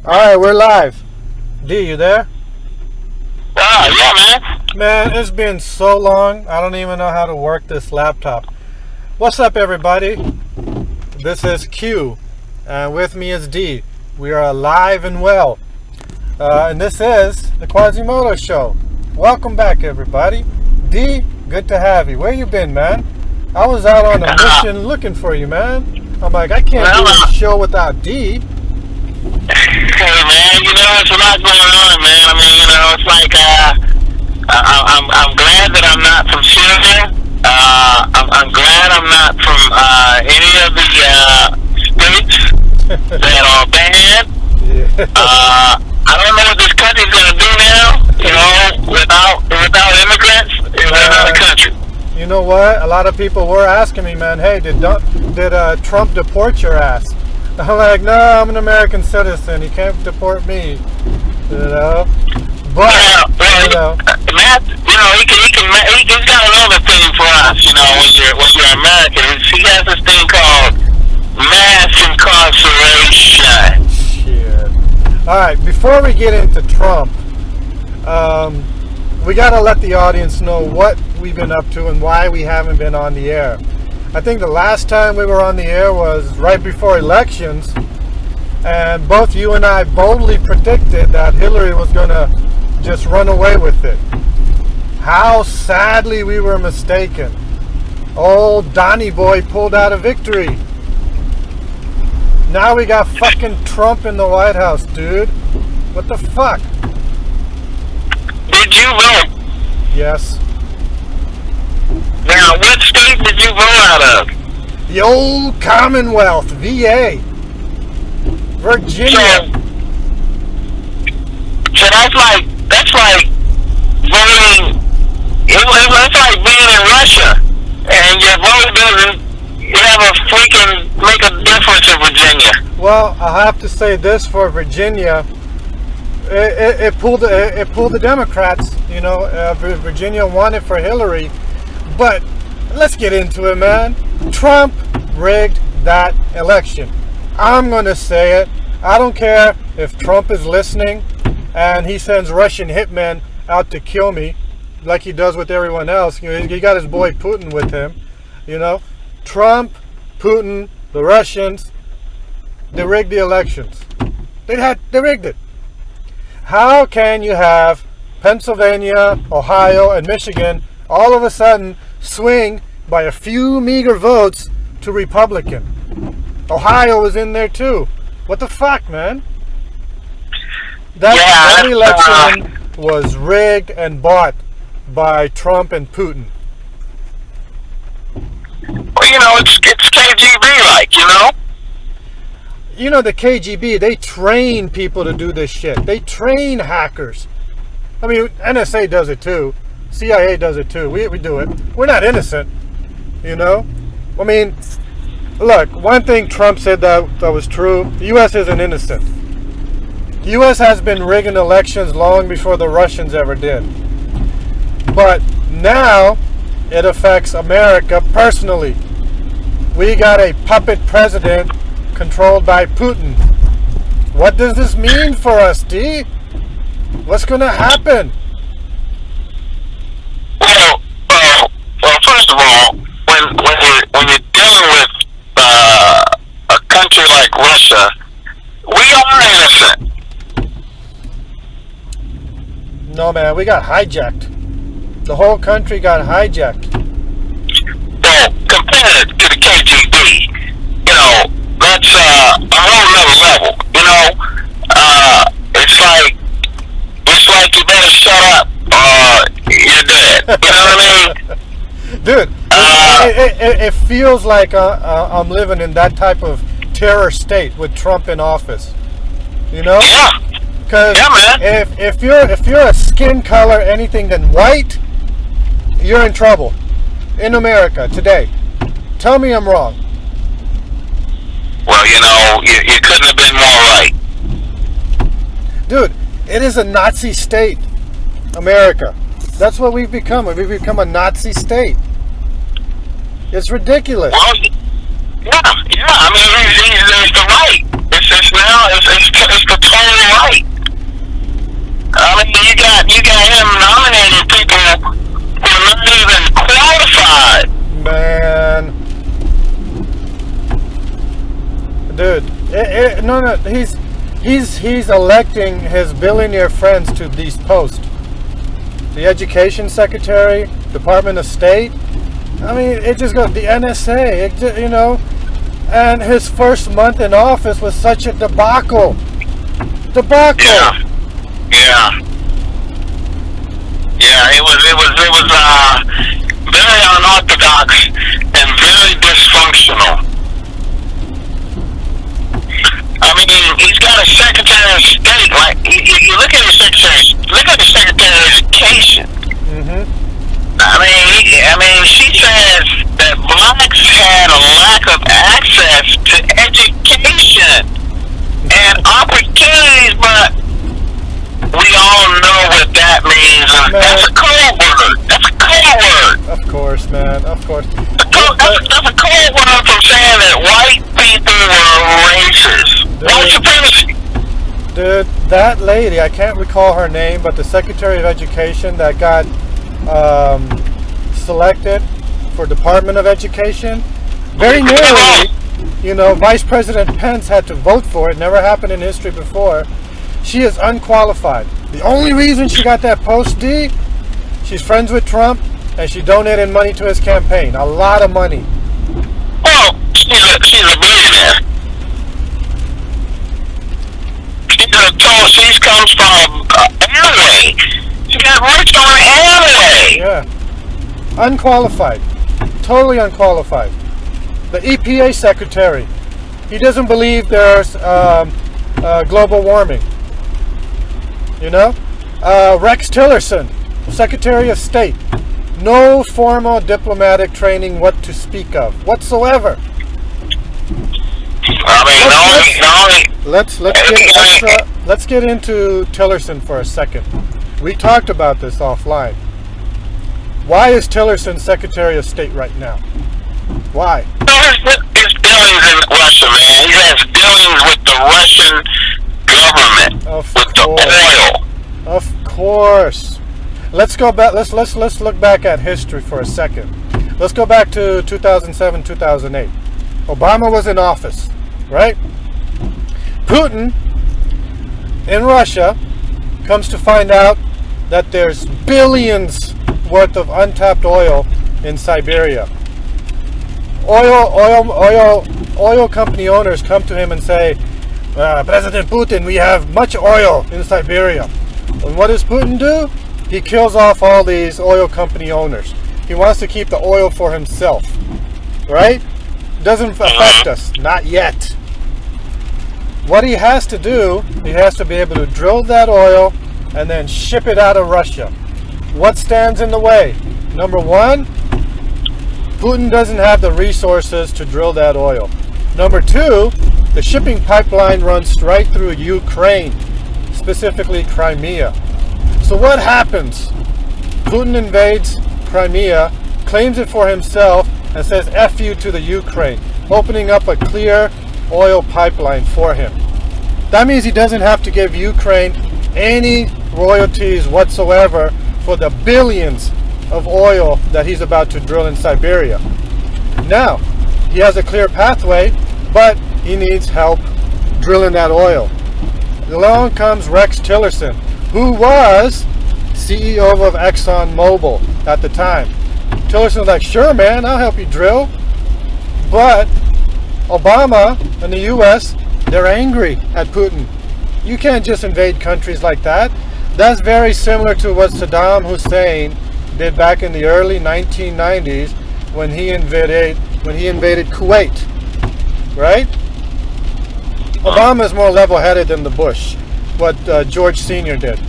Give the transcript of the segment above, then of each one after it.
Alright, we're live. D, you there? Yeah, man. Man, it's been so long, I don't even know how to work this laptop. What's up, everybody? This is Q, and with me is D. We are alive and well. And this is the Quazemoto Show. Welcome back, everybody. D, good to have you. Where you been, man? I was out on a mission looking for you, man. I'm like, I can't do this show without D. Hey, man, it's a lot going on, man. I mean, it's like, I'm glad that I'm not from Syria. I'm glad I'm not from any of the states that are banned. Yeah. I don't know what this country's gonna do now. Without immigrants in another country. You know what? A lot of people were asking me, man, hey, did Trump deport your ass? I'm like, no, I'm an American citizen. He can't deport me, But Matt, he's got another thing for us. When you're American, he has this thing called mass incarceration. Shit. All right, before we get into Trump, we gotta let the audience know what we've been up to and why we haven't been on the air. I think the last time we were on the air was right before elections, and both you and I boldly predicted that Hillary was going to just run away with it. How sadly we were mistaken. Old Donnie Boy pulled out a victory. Now we got fucking Trump in the White House, dude. What the fuck? Did you vote? Yes. Now, what state did you vote out of? The old Commonwealth, VA. Virginia. So that's like voting. It's like being in Russia, and your vote doesn't make a difference in Virginia. Well, I have to say this for Virginia. It pulled the Democrats. Virginia won it for Hillary. But let's get into it, man. Trump rigged that election. I'm going to say it. I don't care if Trump is listening and he sends Russian hitmen out to kill me like he does with everyone else. He got his boy Putin with him. Trump, Putin, the Russians, they rigged the elections. They rigged it. How can you have Pennsylvania, Ohio, and Michigan all of a sudden swing by a few meager votes to Republican? Ohio was in there too. What the fuck, man? That election was rigged and bought by Trump and Putin. Well, it's KGB-like, The KGB, they train people to do this shit. They train hackers. I mean, NSA does it too. CIA does it too. We do it. We're not innocent, I mean, look, one thing Trump said that was true. The U.S. isn't innocent. The U.S. has been rigging elections long before the Russians ever did. But now it affects America personally. We got a puppet president controlled by Putin. What does this mean for us, D? What's going to happen? Well, first of all, when you're dealing with a country like Russia, we are innocent. No, man, we got hijacked. The whole country got hijacked. Well, compared to the KGB, that's a whole nother level. It's like you better shut up or you're dead. You know what I mean? Dude, it feels like I'm living in that type of terror state with Trump in office. Yeah. Because if you're a skin color anything than white, you're in trouble in America today. Tell me I'm wrong. Well, you couldn't have been more right. Dude, it is a Nazi state, America. That's what we've become. We've become a Nazi state. It's ridiculous. Well, yeah. I mean, it's the right. It's not know, it's the total right. I mean, you got him nominating people who are not even qualified. Man, dude, no, he's electing his billionaire friends to these posts. The Education Secretary, Department of State. I mean, it just goes, the NSA, you know, and his first month in office was such a debacle. Yeah. Yeah, it was very unorthodox and very dysfunctional. I mean, he's got a Secretary of State. Like, you look at the Secretary of Education. Mm-hmm. I mean, she says that blacks had a lack of access to education and opportunities, but we all know what that means. That's a code word. That's a code word. Of course, man. Of course. That's a code word from saying that white people were racist. White supremacy. Dude, that lady, I can't recall her name, but the Secretary of Education that got selected for Department of Education, very nearly, you know, Vice President Pence had to vote for it. Never happened in history before. She is unqualified. The only reason she got that post, D, she's friends with Trump and she donated money to his campaign. A lot of money. Well, she's a billionaire. She comes from Amway. She got rich on Amway. Yeah. Unqualified. Totally unqualified. The EPA Secretary. He doesn't believe there's global warming. You know? Rex Tillerson, Secretary of State. No formal diplomatic training what to speak of whatsoever. I mean, Let's get into Tillerson for a second. We talked about this offline. Why is Tillerson Secretary of State right now? Why? His dealings in Russia, man. He has dealings with the Russian government, the oil. Of course. Let's go back. Let's look back at history for a second. Let's go back to 2007, 2008. Obama was in office, right? Putin in Russia comes to find out that there's billions worth of untapped oil in Siberia. Oil company owners come to him and say, President Putin, we have much oil in Siberia. And what does Putin do? He kills off all these oil company owners. He wants to keep the oil for himself, right? Doesn't affect us, not yet. What he has to do, he has to be able to drill that oil and then ship it out of Russia. What stands in the way? Number one, Putin doesn't have the resources to drill that oil. Number two, the shipping pipeline runs right through Ukraine, specifically Crimea. So what happens? Putin invades Crimea, claims it for himself, and says F you to the Ukraine, opening up a clear oil pipeline for him. That means he doesn't have to give Ukraine any royalties whatsoever for the billions of oil that he's about to drill in Siberia. Now, he has a clear pathway, but he needs help drilling that oil. Along comes Rex Tillerson, who was CEO of ExxonMobil at the time. Tillerson was like, sure man, I'll help you drill. But Obama and the US, they're angry at Putin. You can't just invade countries like that. That's very similar to what Saddam Hussein did back in the early 1990s when he invaded Kuwait, right? Obama is more level-headed than the Bush, what George Sr. did.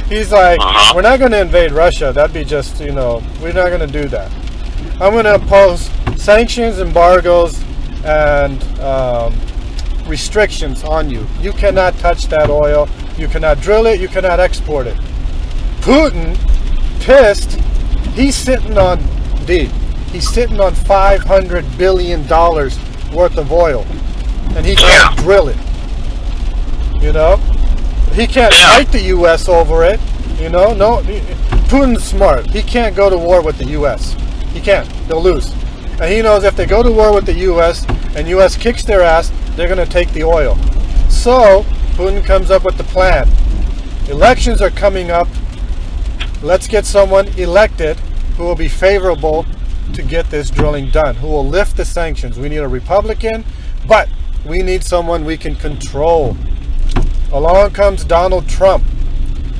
He's like, we're not going to invade Russia. That'd be just, we're not going to do that. I'm going to impose sanctions, embargoes, and restrictions on you. You cannot touch that oil. You cannot drill it. You cannot export it. Putin, pissed, he's sitting on $500 billion worth of oil, and he can't drill it. You know, he can't fight the U.S. over it. You know, no, Putin's smart. He can't go to war with the U.S. He can't. They'll lose. And he knows if they go to war with the U.S. and U.S. kicks their ass, they're going to take the oil. So Putin comes up with the plan. Elections are coming up. Let's get someone elected who will be favorable to get this drilling done, who will lift the sanctions. We need a Republican, but we need someone we can control. Along comes Donald Trump.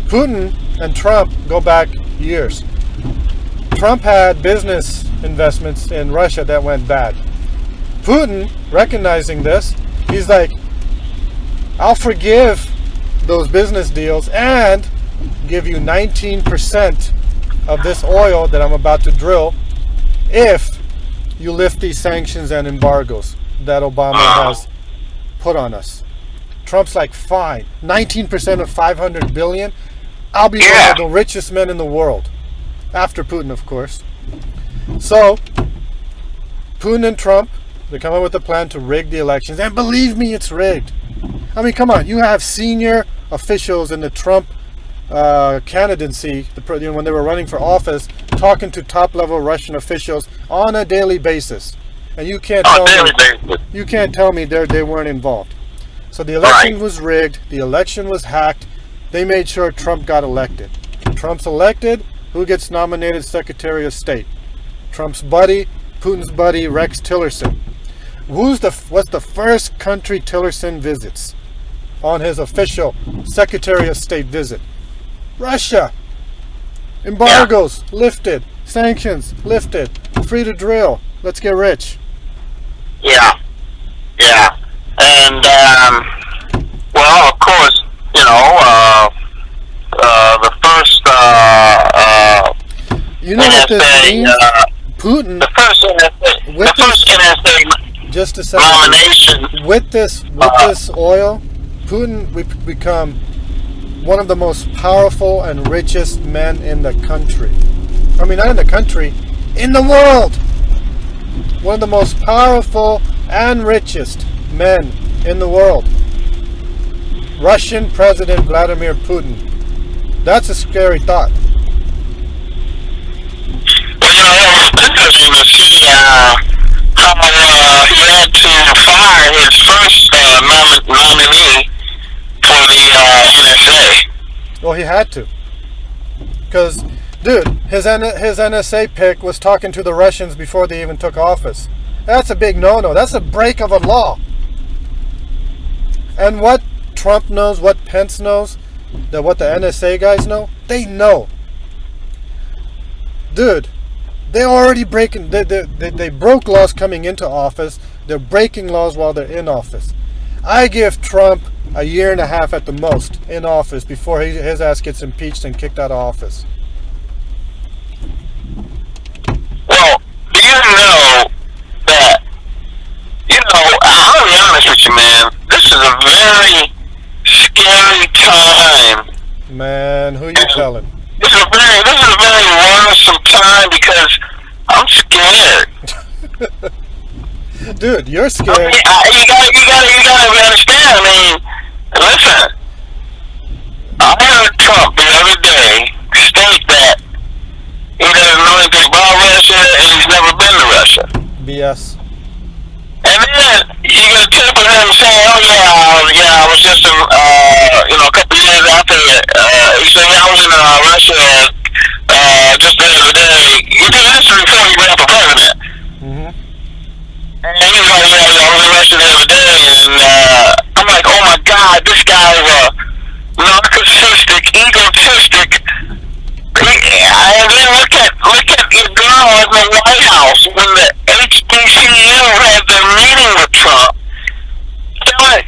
Putin and Trump go back years. Trump had business investments in Russia that went bad. Putin, recognizing this, he's like, I'll forgive those business deals and give you 19% of this oil that I'm about to drill if you lift these sanctions and embargoes that Obama has put on us. Trump's like, fine, 19% of 500 billion, I'll be one of the richest men in the world. After Putin, of course. So, Putin and Trump, they come up with a plan to rig the elections. And believe me, it's rigged. I mean, come on, you have senior officials in the Trump candidacy, when they were running for office, talking to top-level Russian officials on a daily basis. And you can't tell me they weren't involved. So the election was rigged. The election was hacked. They made sure Trump got elected. Trump's elected. Who gets nominated Secretary of State? Trump's buddy, Putin's buddy, Rex Tillerson. What's the first country Tillerson visits on his official Secretary of State visit? Russia. Embargoes lifted. Sanctions lifted. Free to drill. Let's get rich. Yeah. And, well, of course, you know, the first, you know what this means? Putin, the first NSA just a second, nomination. With this oil, Putin would become one of the most powerful and richest men in the country. I mean, not in the country, in the world. One of the most powerful and richest men in the world. Russian President Vladimir Putin. That's a scary thought. Well, you know, it was interesting to see how he had to fire his first nominee for the NSA. Well, he had to. Because, dude, his NSA pick was talking to the Russians before they even took office. That's a big no-no. That's a break of a law. And what Trump knows, what Pence knows, that what the NSA guys know, they know. Dude, they're already breaking, they broke laws coming into office. They're breaking laws while they're in office. I give Trump a year and a half at the most in office before his ass gets impeached and kicked out of office. Well, do you know that, I'll be honest with you, man, this is a very scary time. Man, who you telling? This is a very worrisome time because I'm scared. Dude, you're scared. I mean, you gotta understand. I mean, listen. I heard Trump the other day state that he doesn't know anything about Russia and he's never been to Russia. BS. And then you're gonna tip with him saying, "Oh yeah, I was just in, a couple of years after he said, I was in Russia just the other day." He did this before he ran for president. Mm-hmm. And he was like, "Yeah, I was in Russia the other day," and I'm like, "Oh my God, this guy is a narcissistic, egotistic." And then look at your girl in the White House when the HBCU had their meeting with Trump.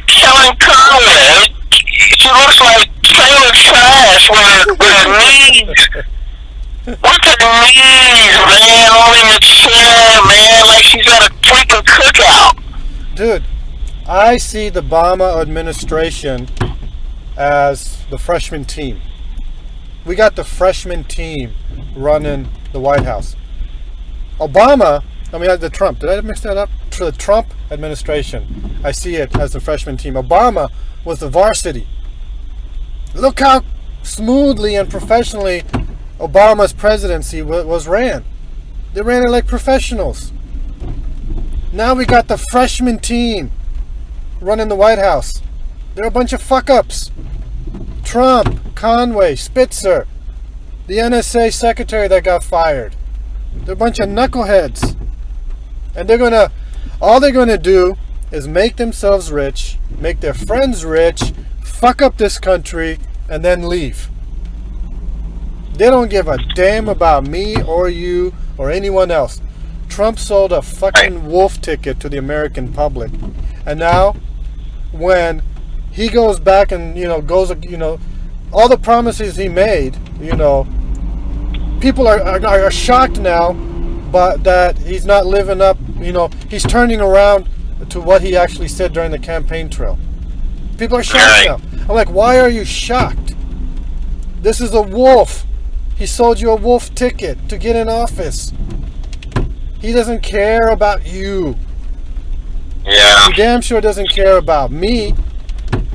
Telling Conway, she looks like trailer trash with her knees. What's her knees, man? All in the chair, man, like she's at a freaking cookout. Dude, I see the Obama administration as the freshman team. We got the freshman team running the White House. The Trump, did I mix that up? The Trump administration. I see it as the freshman team. Obama was the varsity. Look how smoothly and professionally Obama's presidency was ran. They ran it like professionals. Now we got the freshman team running the White House. They're a bunch of fuck-ups. Trump, Conway, Spitzer, the NSA secretary that got fired. They're a bunch of knuckleheads. And all they're gonna do is make themselves rich, make their friends rich, fuck up this country, and then leave. They don't give a damn about me or you or anyone else. Trump sold a fucking wolf ticket to the American public. And now, when he goes back and, all the promises he made, people are shocked now, but that he's not living up, he's turning around to what he actually said during the campaign trail. People are shocked now. I'm like, why are you shocked? This is a wolf. He sold you a wolf ticket to get in office. He doesn't care about you. Yeah. He damn sure doesn't care about me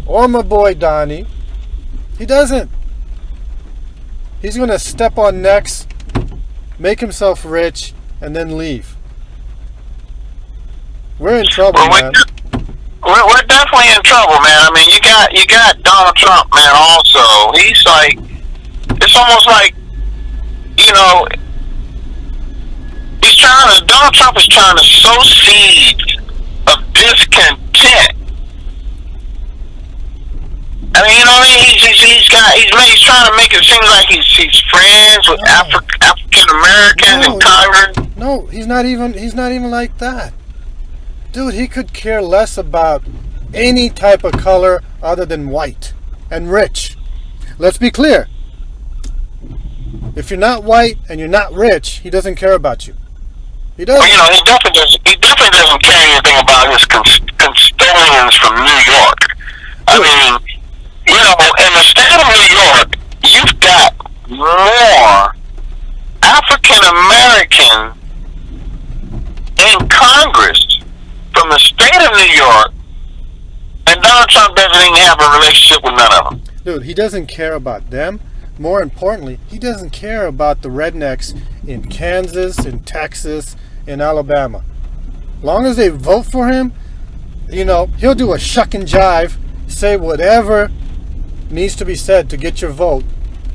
or my boy Donnie. He doesn't. He's going to step on necks, make himself rich, and then leave. We're in trouble, man. We're definitely in trouble, man. I mean, you got Donald Trump, man. Also, he's like, it's almost like, Donald Trump is trying to sow seeds of discontent. I mean, he's trying to make it seem like he's friends with African Americans and Congress. No, he's not even like that. Dude, he could care less about any type of color other than white and rich. Let's be clear. If you're not white and you're not rich, he doesn't care about you. He doesn't. Well, he definitely doesn't care anything about his custodians from New York. I mean, in the state of New York, you've got more African Americans in Congress from the state of New York, and Donald Trump doesn't even have a relationship with none of them. Dude, he doesn't care about them. More importantly, he doesn't care about the rednecks in Kansas, in Texas, in Alabama. Long as they vote for him, he'll do a shuck and jive, say whatever needs to be said to get your vote.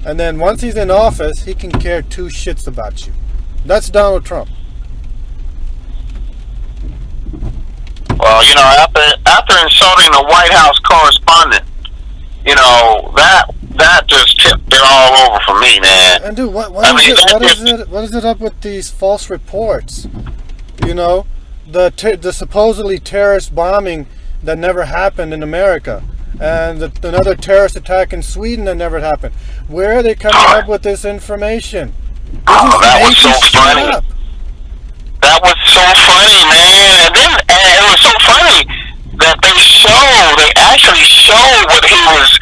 And then once he's in office, he can care two shits about you. That's Donald Trump. Well, after insulting the White House correspondent, that just tipped it all over for me, man. And dude, what is it up with these false reports? The supposedly terrorist bombing that never happened in America, and another terrorist attack in Sweden that never happened. Where are they coming up with this information? That was so funny. That was so funny, man. And it was so funny that they actually showed what he was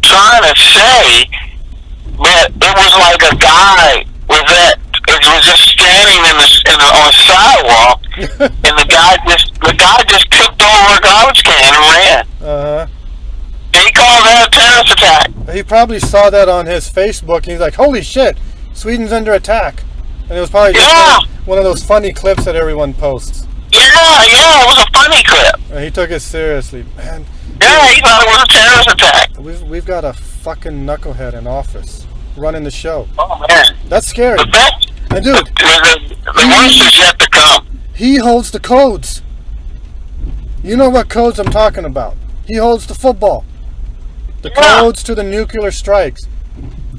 trying to say, but it was like a guy was just standing on the sidewalk, and the guy just tipped over a garbage can and ran. He called that a terrorist attack. He probably saw that on his Facebook, and he's like, "Holy shit, Sweden's under attack!" And it was probably just one of those funny clips that everyone posts. Yeah, it was a funny clip. And he took it seriously, man. Yeah, he thought it was a terrorist attack. We've got a fucking knucklehead in office running the show. Oh man, that's scary. And dude, the worst is yet to come. He holds the codes. You know what codes I'm talking about. He holds the football. The codes to the nuclear strikes.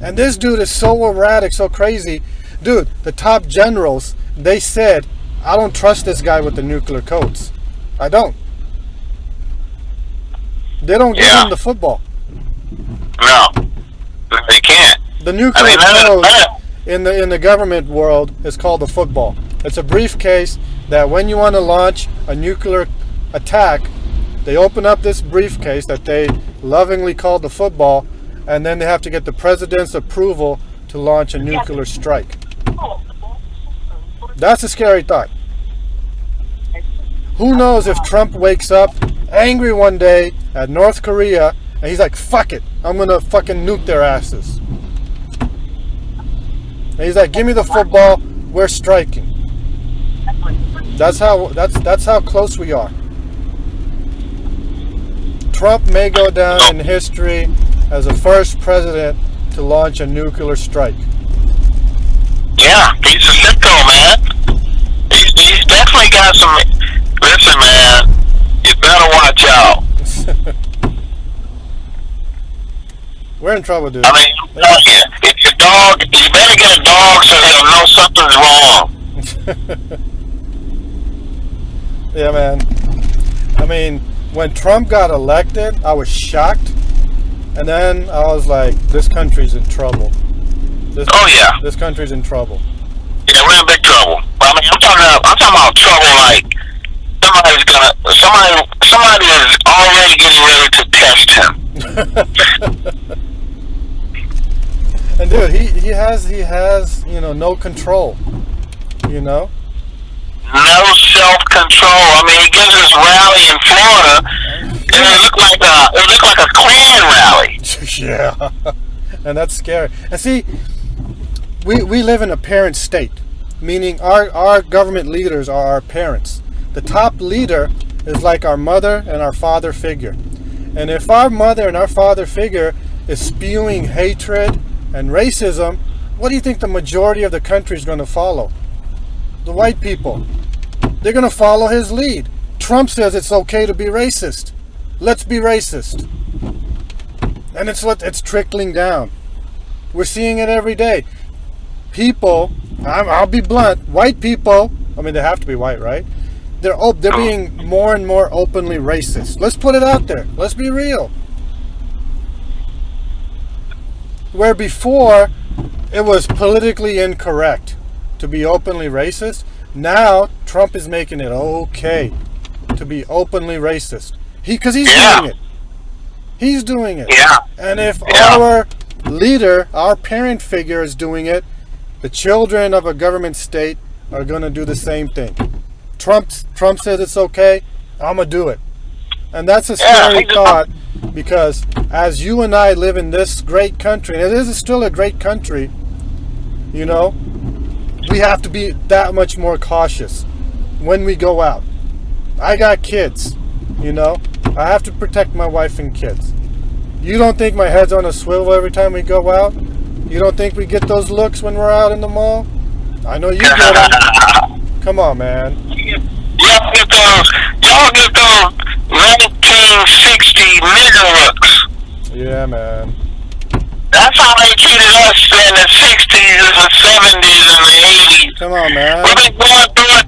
And this dude is so erratic, so crazy. Dude, the top generals, they said, I don't trust this guy with the nuclear codes. I don't. They don't give him the football. No, they can't. The nuclear code in the government world is called the football. It's a briefcase that when you want to launch a nuclear attack, they open up this briefcase that they lovingly call the football, and then they have to get the president's approval to launch a nuclear strike. That's a scary thought. Who knows if Trump wakes up angry one day at North Korea, and he's like, fuck it, I'm gonna fucking nuke their asses. And he's like, give me the football, we're striking. That's how close we are. Trump may go down in history as the first president to launch a nuclear strike. Yeah, he's a sicko, man. He's definitely got some. Listen, man, you better watch out. We're in trouble, dude. I mean, if your dog, you better get a dog so he'll know something's wrong. Yeah, man. I mean, when Trump got elected, I was shocked. And then I was like, this country's in trouble. This country's in trouble. Yeah, we're in big trouble. But I mean, I'm talking about trouble like somebody is already getting ready to test him. And dude, he has, no control. No self-control. I mean, he gives this rally in Florida, and it looked like a Klan rally. Yeah, and that's scary. And see, we live in a parent state, meaning our government leaders are our parents. The top leader is like our mother and our father figure. And if our mother and our father figure is spewing hatred and racism, what do you think the majority of the country is going to follow? The white people. They're going to follow his lead. Trump says it's okay to be racist. Let's be racist. And it's trickling down. We're seeing it every day. People, I'll be blunt, white people, I mean, they have to be white, right? They're being more and more openly racist. Let's put it out there. Let's be real. Where before, it was politically incorrect to be openly racist, now Trump is making it okay to be openly racist. Because he's doing it. He's doing it. Yeah. And if our leader, our parent figure is doing it, the children of a government state are going to do the same thing. Trump says it's okay, I'm going to do it. And that's a scary thought, because as you and I live in this great country, and it is still a great country, we have to be that much more cautious when we go out. I got kids, I have to protect my wife and kids. You don't think my head's on a swivel every time we go out? You don't think we get those looks when we're out in the mall? I know you get them. Come on, man. Y'all get those 1960 nigger looks. Yeah, man. That's how they treated us in the 60s and the 70s and the 80s. Come on, man. We've been going through it.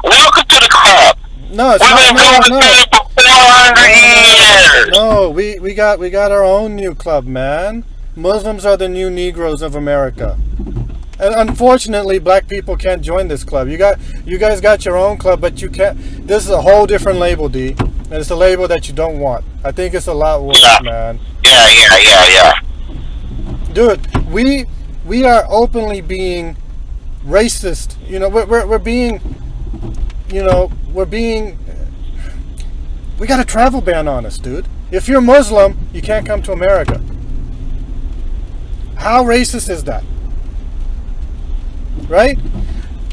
Welcome to the club. No, it's We've been going through it for 400 years. No, we got our own new club, man. Muslims are the new Negroes of America. And unfortunately, black people can't join this club. You guys got your own club, but you can't. This is a whole different label, D. And it's a label that you don't want. I think it's a lot worse, man. Yeah. Dude, we are openly being racist. We got a travel ban on us, dude. If you're Muslim, you can't come to America. How racist is that? Right?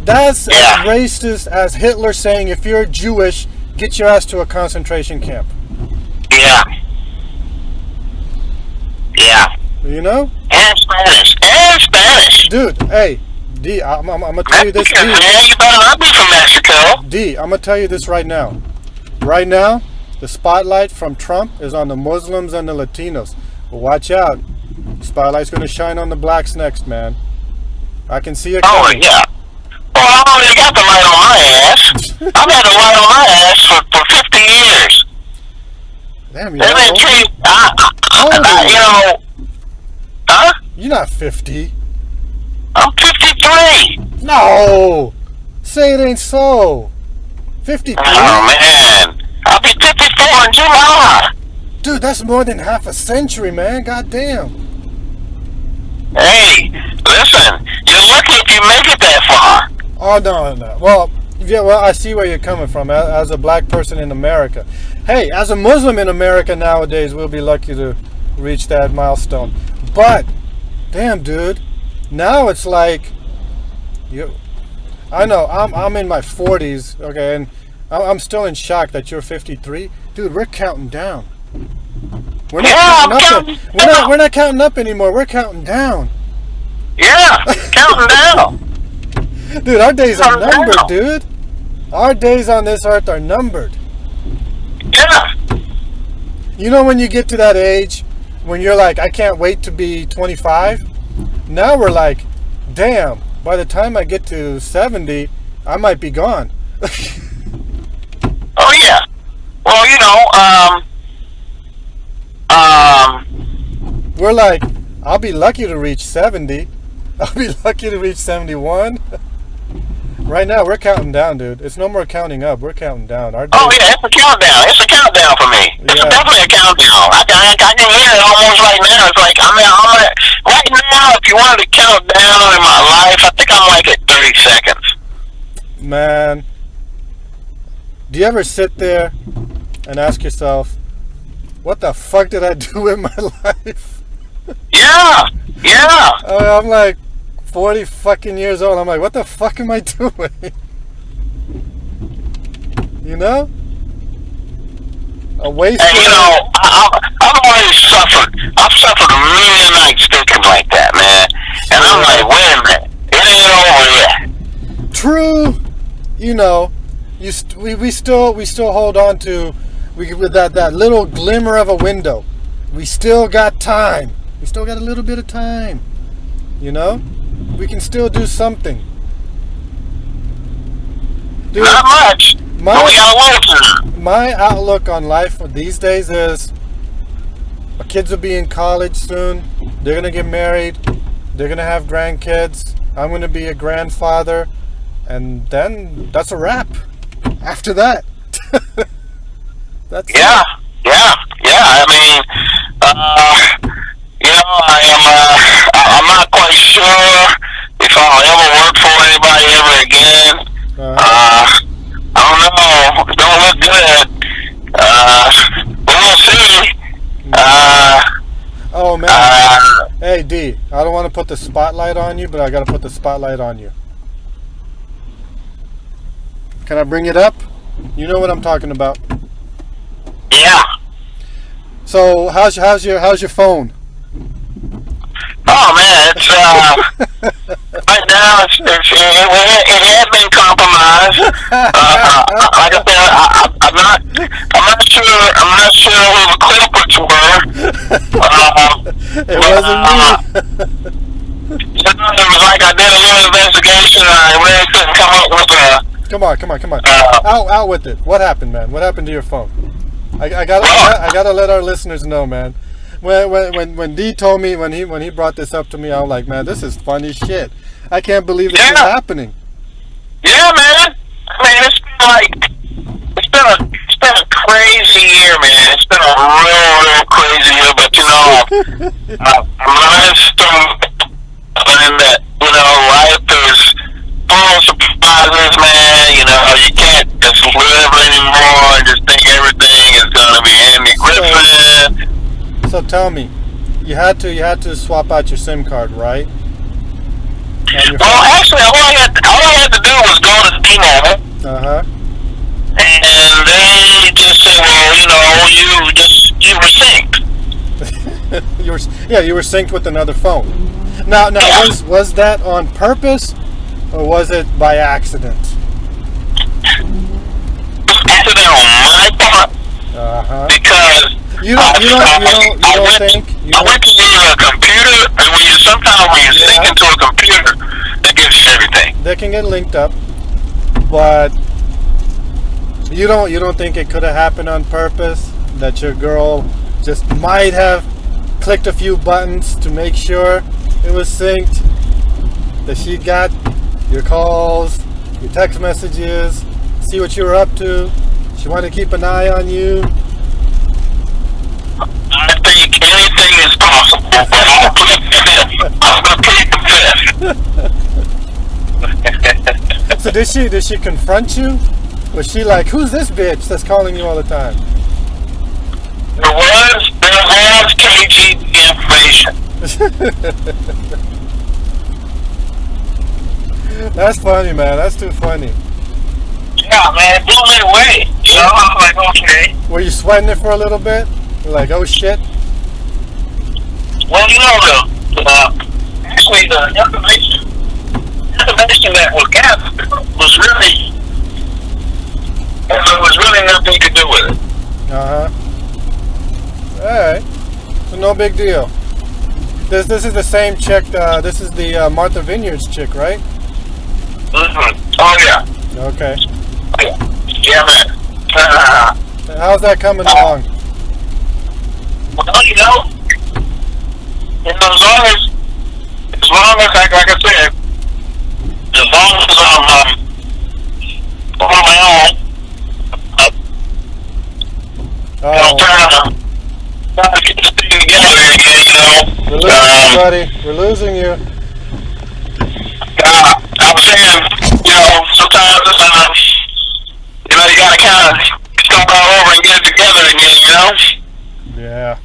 That's as racist as Hitler saying, if you're Jewish, get your ass to a concentration camp. Yeah. And Spanish. Dude, hey, D, I'm going to tell you this. Man, you better not be from Mexico. D, I'm going to tell you this right now. Right now, the spotlight from Trump is on the Muslims and the Latinos. But watch out. The spotlight's going to shine on the blacks next, man. I can see it coming. Oh, yeah. Well, I already got the light on my ass. I've had the light on my ass for 50 years. Damn, you're old. Huh? You're not 50. I'm 53. No! Say it ain't so. 53? Oh, man. I'll be 54 in July. Dude, that's more than half a century, man. Goddamn. Hey, listen. You're lucky if you make it that far. Oh, no. Well, Yeah, well, I see where you're coming from. As a black person in America, hey, as a Muslim in America nowadays, we'll be lucky to reach that milestone. But, damn, dude, now it's like, I know I'm in my 40s, okay, and I'm still in shock that you're 53, dude. We're counting down. We're not counting up. We're not counting up anymore. We're counting down. Yeah, counting down. Dude, our days are numbered, dude. Our days on this earth are numbered. Yeah. You know when you get to that age when you're like, I can't wait to be 25? Now we're like, damn, by the time I get to 70, I might be gone. Oh, yeah. Well, you know, we're like, I'll be lucky to reach 70. I'll be lucky to reach 71. Right now, we're counting down, dude. It's no more counting up. We're counting down. oh, yeah, it's a countdown. It's a countdown for me. It's definitely a countdown. I can hear it almost right now. It's like, I'm at, right now, if you wanted to count down in my life, I think I'm like at 30 seconds. Man, do you ever sit there and ask yourself, what the fuck did I do with my life? Yeah. I'm like 40 fucking years old. I'm like, what the fuck am I doing? You know? A waste. And, you know, I've always suffered. I've suffered a million nights thinking like that, man. And I'm like, wait a minute. It ain't over yet. True. You know, we still hold on to with that little glimmer of a window. We still got time. We still got a little bit of time. You know? We can still do something. Dude, not much. But we got work to do. My outlook on life these days is my kids will be in college soon. They're going to get married. They're going to have grandkids. I'm going to be a grandfather. And then that's a wrap. After that. That's it. Yeah. I mean, you know, I'm not quite sure if I'll ever work for anybody ever again. I don't know. It don't look good. But we'll see. Oh man. Hey D, I don't want to put the spotlight on you, but I got to put the spotlight on you. Can I bring it up? You know what I'm talking about. Yeah. So how's your phone? Oh man, it's right now it has been compromised. Like I said, I'm not sure who the culprits were. It wasn't me. It was like I did a little investigation. I really couldn't come up with a. Come on. Out with it. What happened, man? What happened to your phone? I gotta let our listeners know, man. When D told me when he brought this up to me, I was like, man, this is funny shit. I can't believe this is happening. Yeah, man. I mean, it's been a crazy year, man. It's been a real crazy year. But you know, I'm learning that life is full of surprises, man. You know, you can't just live anymore and just think everything is gonna be Andy Griffin. So tell me, you had to swap out your SIM card, right? Well, actually, all I had to do was go to T-Mobile. And they just said, well, you were synced. you were synced with another phone. Now, was that on purpose, or was it by accident? Accident on my part. Because you don't think I went to use a computer, and when you sync into a computer, that gives you everything. They can get linked up, but you don't think it could have happened on purpose? That your girl just might have clicked a few buttons to make sure it was synced, that she got your calls, your text messages, see what you were up to. She wanted to keep an eye on you. I think anything is possible, but I'm going to plead the fifth. So did she confront you? Was she like, who's this bitch that's calling you all the time? There was KGB information. That's funny, man. That's too funny. Yeah, man, it blew me away. You know, I was like, okay. Were you sweating it for a little bit? You're like, oh shit. Well, you know, actually the information that was gathered was really, there was really nothing you could do with it. Alright. So no big deal. This is the same chick, this is the Martha Vineyards chick, right? Mm-hmm. Oh, yeah. Okay. Yeah, man. How's that coming along? Well, you know, as long as like I said, as long as I'm on my own, trying to get this thing together again, you know. We're losing you, buddy. We're losing you. I was saying, you know, sometimes, you know, you gotta kind of start all over and get it together again, you know. Yeah.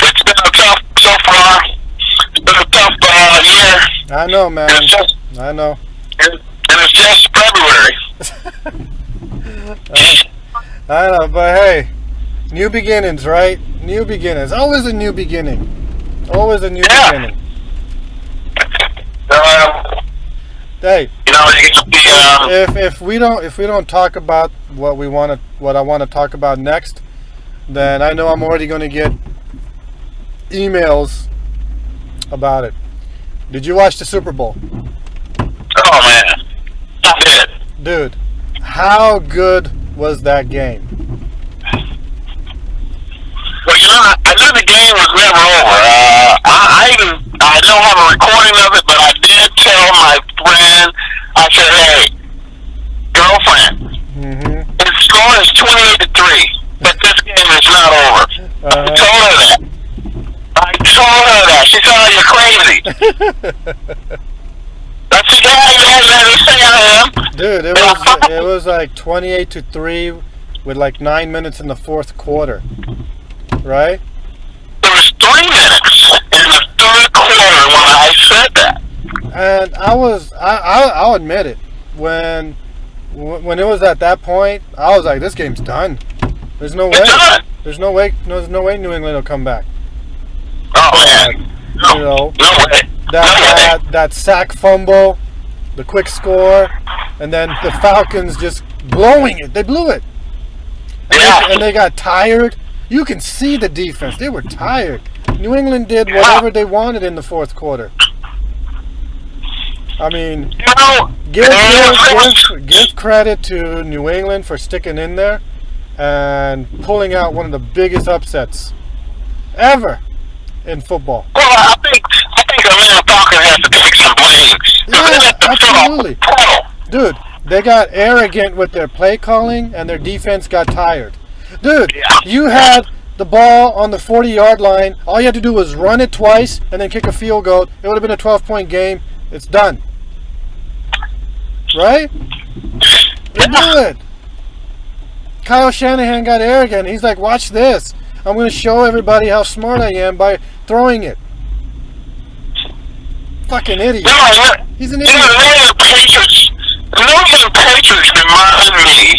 It's been a tough so far. It's been a tough year. I know, man. I know. And it's just February. I know, but hey, new beginnings, right? New beginnings. Always a new beginning. Always a new beginning. Hey, you know, if we don't talk about what I want to talk about next, then I know I'm already going to get emails about it. Did you watch the Super Bowl? Oh man, I did. Dude, how good was that game? Well, you know, I knew the game was never over. I don't have a recording of it, but I did tell my friend. I said, "Hey, girlfriend, the score is 28-3, but this game is not over." I told her that. She said, "Oh, you're crazy." I said, "Yeah, Dude, it was like 28-3 with like 9 minutes in the fourth quarter, right? There was 3 minutes in the third quarter when I said that. And I'll admit it, when it was at that point, I was like, this game's done. There's no way. There's no way New England will come back. Oh man. You know, no way. That sack fumble, the quick score, and then the Falcons just blowing it. They blew it. And they got tired. You can see the defense. They were tired. New England did whatever they wanted in the fourth quarter. I mean, give credit to New England for sticking in there and pulling out one of the biggest upsets ever in football. Well, I think Atlanta Falcons has to take some blame. Yeah, absolutely. Dude, they got arrogant with their play calling and their defense got tired. Dude, you had the ball on the 40-yard line. All you had to do was run it twice and then kick a field goal. It would have been a 12-point game. It's done. Right? They do it. Kyle Shanahan got arrogant. He's like, watch this. I'm going to show everybody how smart I am by throwing it. Fucking idiot. He's an idiot. The New England Patriots remind me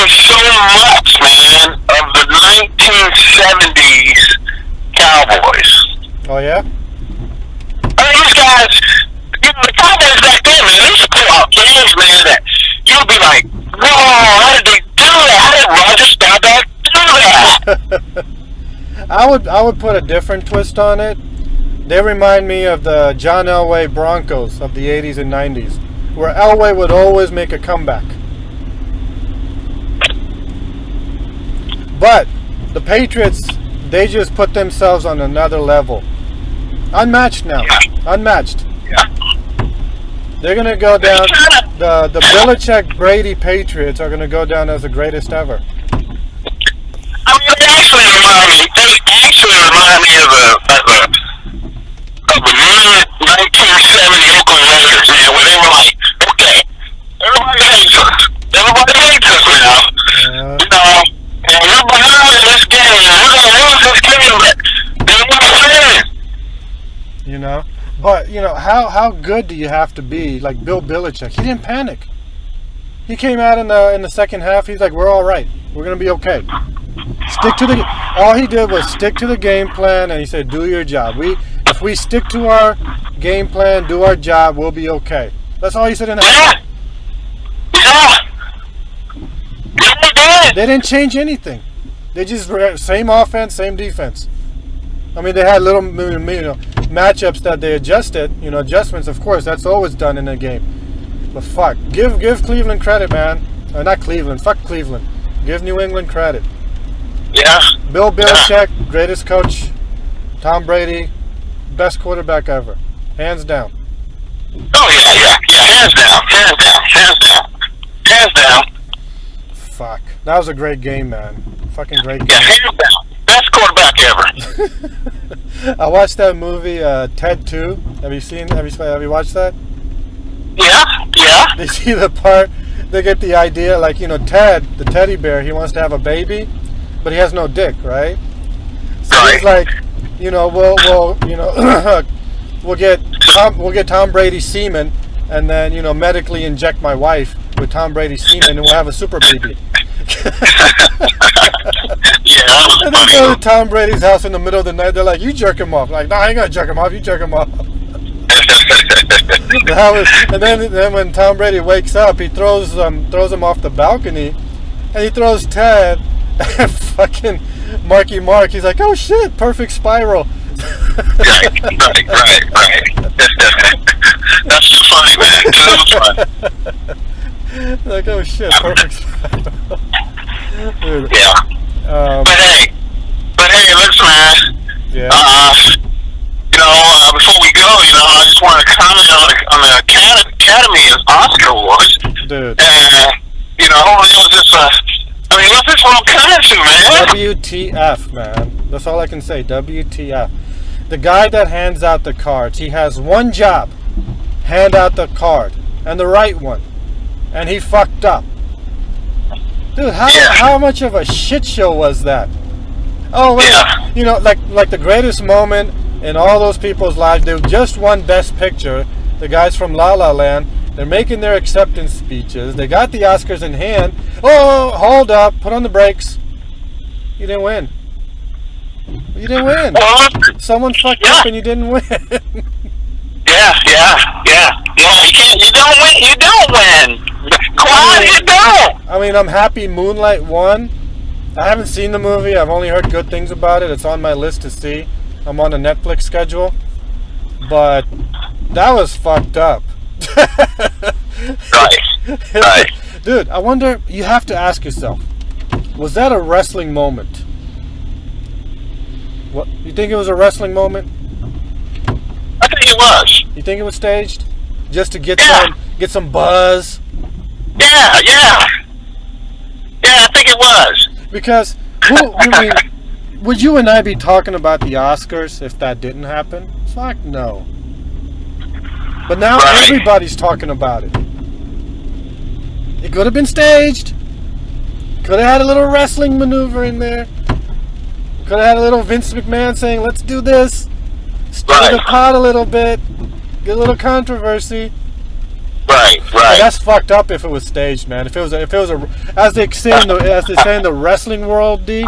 so much, man, of the 1970s Cowboys. Oh, yeah? I mean, these guys, you know, the Cowboys back then, man, they used to pull out games, man, that you'd be like, whoa, how did they do that? How did Roger Staubach do that? I would put a different twist on it. They remind me of the John Elway Broncos of the 80s and 90s, where Elway would always make a comeback. But the Patriots, they just put themselves on another level. Unmatched now. Unmatched. They're going to go down, the Belichick-Brady Patriots are going to go down as the greatest ever. I mean, they actually remind me of a mid-1970 Oakland Raiders, man, where they were like, okay, everybody hates us. Everybody hates us now. You know, and we're behind in this game. We're going to lose this game, but they won't win. You know? But, you know, how good do you have to be? Like Bill Belichick, he didn't panic. He came out in the second half. He's like, we're all right. We're going to be okay. All he did was stick to the game plan, and he said, do your job. If we stick to our game plan, do our job, we'll be okay. That's all he said in the half. Yeah. They didn't change anything. They just same offense, same defense. I mean, they had little matchups that they adjusted. You know, adjustments, of course, that's always done in a game. But fuck, give Cleveland credit, man. Not Cleveland. Fuck Cleveland. Give New England credit. Yeah. Bill Belichick, greatest coach. Tom Brady, best quarterback ever, hands down. Oh yeah. Hands down. Fuck, that was a great game, man. Fucking great game. Yeah, hands down. Best quarterback ever. I watched that movie, Ted 2. Have you watched that? Yeah. They see the part, they get the idea, like, you know, Ted, the teddy bear, he wants to have a baby, but he has no dick, right? So he's like, you know, we'll get Tom Brady's semen, and then, you know, medically inject my wife with Tom Brady's semen, and we'll have a super baby. And they go to Tom Brady's house in the middle of the night. They're like, "You jerk him off." Like, "No, I ain't gonna jerk him off. You jerk him off." And then when Tom Brady wakes up, he throws him off the balcony, and he throws Ted and fucking Marky Mark. He's like, "Oh shit, perfect spiral." Right. That's too funny, man. Too funny. Like, oh shit, perfect spiral. Dude. Yeah. But hey, listen, man. Yeah. Before we go, I just want to comment on the Academy Oscar Awards. Dude. And it was just what's this all coming to, man? WTF, man. That's all I can say. WTF. The guy that hands out the cards, he has one job: hand out the card, and the right one, and he fucked up. Dude, how much of a shit show was that? Oh, wait, like the greatest moment in all those people's lives. They just won Best Picture. The guys from La La Land. They're making their acceptance speeches. They got the Oscars in hand. Oh, hold up. Put on the brakes. You didn't win. You didn't win. Someone fucked up and you didn't win. Yeah. You don't win. You don't win. Why you don't? I mean, I'm happy Moonlight won. I haven't seen the movie. I've only heard good things about it. It's on my list to see. I'm on the Netflix schedule. But that was fucked up. Right. Dude, I wonder, you have to ask yourself, was that a wrestling moment? What, you think it was a wrestling moment? I think it was. You think it was staged? Just to get some buzz? Yeah, I think it was. Because, would you and I be talking about the Oscars if that didn't happen? Fuck no. But now everybody's talking about it. It could have been staged. Could have had a little wrestling maneuver in there. Could have had a little Vince McMahon saying, "Let's do this." Stir the pot a little bit. Get a little controversy. Right. And that's fucked up if it was staged, man. If it was a, as they say in the wrestling world, D.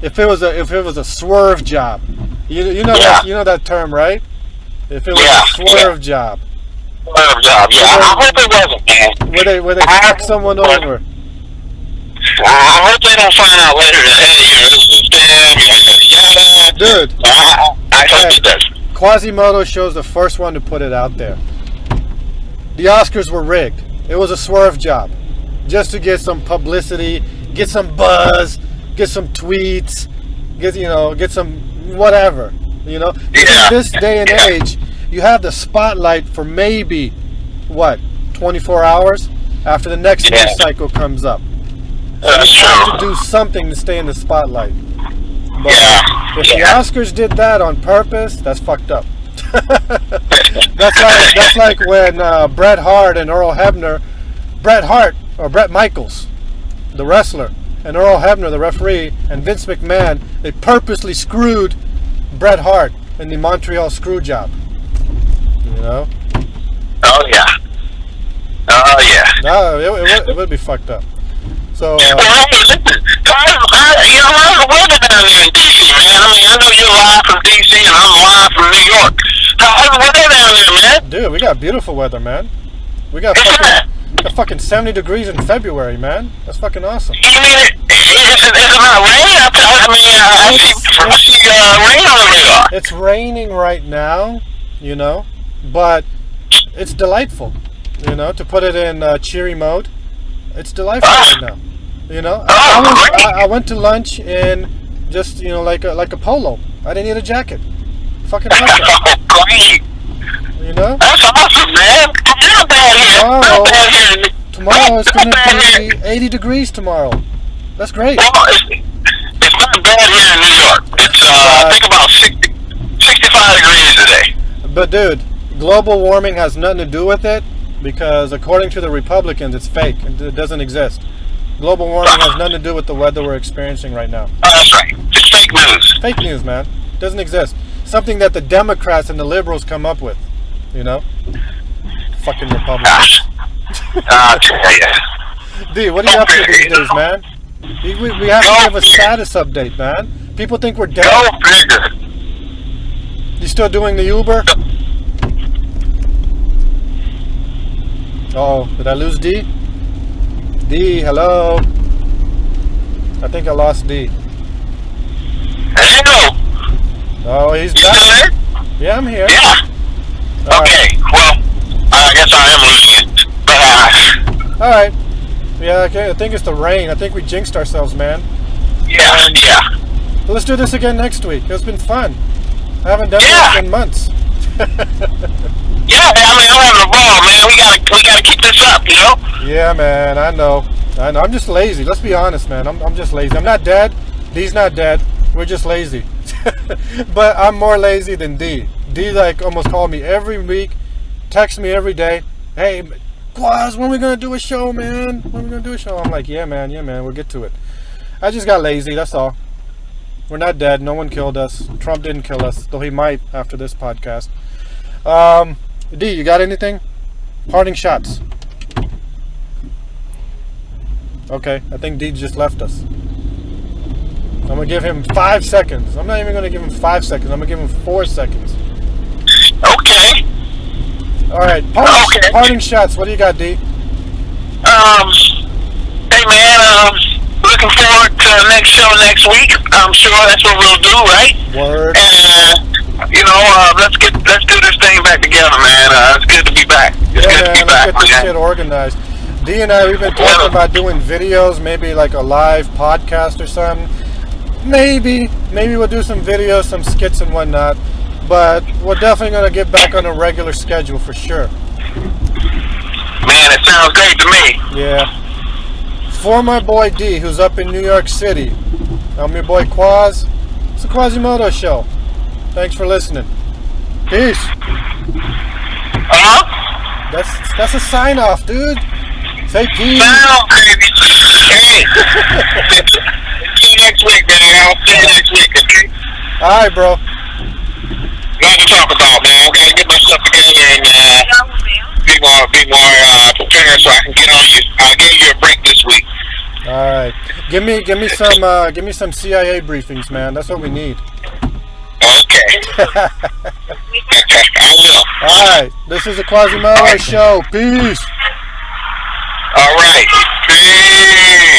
If it was a swerve job, you know that term, right? If it was a swerve job. Swerve job, yeah. I hope it wasn't, man. Where they fuck someone over. I hope they don't find out later that, hey, this is a scam, Dude. I hope it does. Quazemoto Show's the first one to put it out there. The Oscars were rigged. It was a swerve job. Just to get some publicity, get some buzz, get some tweets, get some whatever. In this day and age, you have the spotlight for maybe 24 hours after the next news cycle comes up. So you have to do something to stay in the spotlight. But if the Oscars did that on purpose, that's fucked up. That's like when Bret Hart Michaels, the wrestler, and Earl Hebner, the referee, and Vince McMahon, they purposely screwed Bret Hart in the Montreal screw job. You know? Oh yeah. Oh yeah. No, it would be fucked up. So. Well, hey, listen. How's the weather down there in DC, man? I mean, I know you're live from DC and I'm live from New York. How's the weather down there, man? Dude, we got beautiful weather, man. We got fucking 70 degrees in February, man. That's fucking awesome. You mean it's not raining? I see rain on the radar. It's raining right now, you know, but it's delightful, you know, to put it in cheery mode. It's delightful right now, you know. I went to lunch in just, you know, like a polo. I didn't need a jacket. Fucking awesome. Great. You know? That's awesome, man. It's not bad here. Tomorrow it's going to be 80 degrees tomorrow. That's great. Well, it's not bad here in New York. It's, I think about 65 degrees today. But, dude, global warming has nothing to do with it because, according to the Republicans, it's fake. It doesn't exist. Global warming has nothing to do with the weather we're experiencing right now. Oh, that's right. It's fake news. Fake news, man. It doesn't exist. Something that the Democrats and the liberals come up with. You know? Fucking Republicans. I'll tell ya. D, what are you up to these days, man? We have to give a status update, man. People think we're dead. Go figure. You still doing the Uber? Oh, did I lose D? D, hello? I think I lost D. Hello. Oh, he's You still back. there? Yeah, I'm here. Yeah. All Okay. Well, I guess I am losing it. But All right. Yeah, okay. I think it's the rain. I think we jinxed ourselves, man. yeah. But let's do this again next week. It's been fun. I haven't done Yeah. this in months. Yeah, man, I'm having a ball, man. We gotta keep this up, you know? Yeah, man. I know. I'm just lazy. Let's be honest, man. I'm just lazy. I'm not dead. D's not dead. We're just lazy. But I'm more lazy than D. D like almost called me every week, texts me every day. Hey, Quaz, when we gonna do a show, man? When we gonna do a show? I'm like, yeah, man. We'll get to it. I just got lazy. That's all. We're not dead. No one killed us. Trump didn't kill us, though he might after this podcast. D, you got anything? Parting shots. Okay, I think D just left us. I'm gonna give him 5 seconds. I'm not even gonna give him 5 seconds. I'm gonna give him 4 seconds. Okay. All right, parting shots. What do you got, D? Hey, man, looking forward to the next show next week. I'm sure that's what we'll do, right? Word. And, let's do this thing back together, man. It's good to be back. It's good to be back, Let's get this shit organized. D and I, we've been talking about doing videos, maybe like a live podcast or something. Maybe we'll do some videos, some skits and whatnot. But we're definitely going to get back on a regular schedule for sure. Man, it sounds great to me. Yeah. For my boy D, who's up in New York City, I'm your boy Quaz. It's the Quazemoto Show. Thanks for listening. Peace. That's a sign off, dude. Say peace. Baby. Hey. See you next week, man. I'll see you next week, okay? All right, bro. Nothing to talk about, man. I gotta get myself together and be more prepared so I can get on you. I'll give you a break this week. All right. Give me some CIA briefings, man. That's what we need. Okay. I will. All right. This is the Quazemoto Show. Peace. All right. Peace.